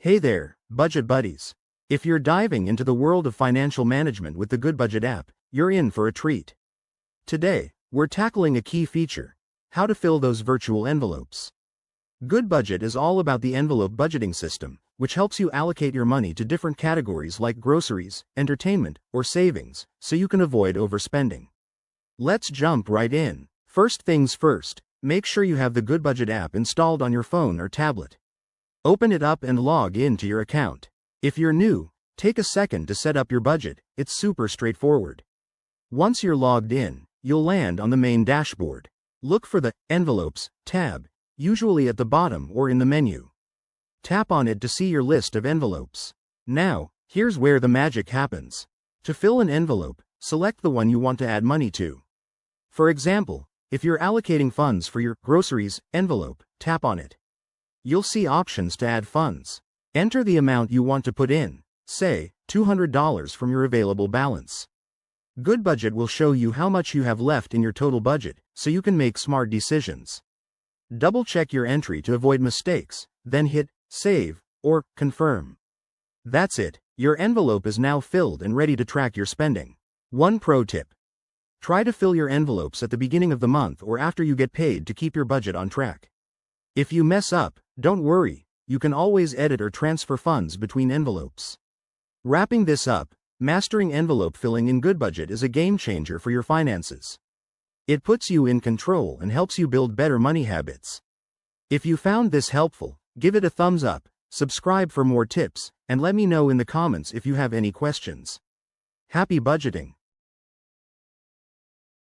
Hey there, budget buddies. If you're diving into the world of financial management with the Goodbudget app, you're in for a treat. Today, we're tackling a key feature: how to fill those virtual envelopes. Goodbudget is all about the envelope budgeting system, which helps you allocate your money to different categories like groceries, entertainment, or savings, so you can avoid overspending. Let's jump right in. First things first, make sure you have the Goodbudget app installed on your phone or tablet. Open it up and log in to your account. If you're new, take a second to set up your budget. It's super straightforward. Once you're logged in, you'll land on the main dashboard. Look for the Envelopes tab, usually at the bottom or in the menu. Tap on it to see your list of envelopes. Now, here's where the magic happens. To fill an envelope, select the one you want to add money to. For example, if you're allocating funds for your groceries envelope, tap on it. You'll see options to add funds. Enter the amount you want to put in, say, $200 from your available balance. Goodbudget will show you how much you have left in your total budget, so you can make smart decisions. Double-check your entry to avoid mistakes, then hit Save or Confirm. That's it, your envelope is now filled and ready to track your spending. One pro tip: try to fill your envelopes at the beginning of the month or after you get paid to keep your budget on track. If you mess up, don't worry, you can always edit or transfer funds between envelopes. Wrapping this up, mastering envelope filling in Goodbudget is a game changer for your finances. It puts you in control and helps you build better money habits. If you found this helpful, give it a thumbs up, subscribe for more tips, and let me know in the comments if you have any questions. Happy budgeting!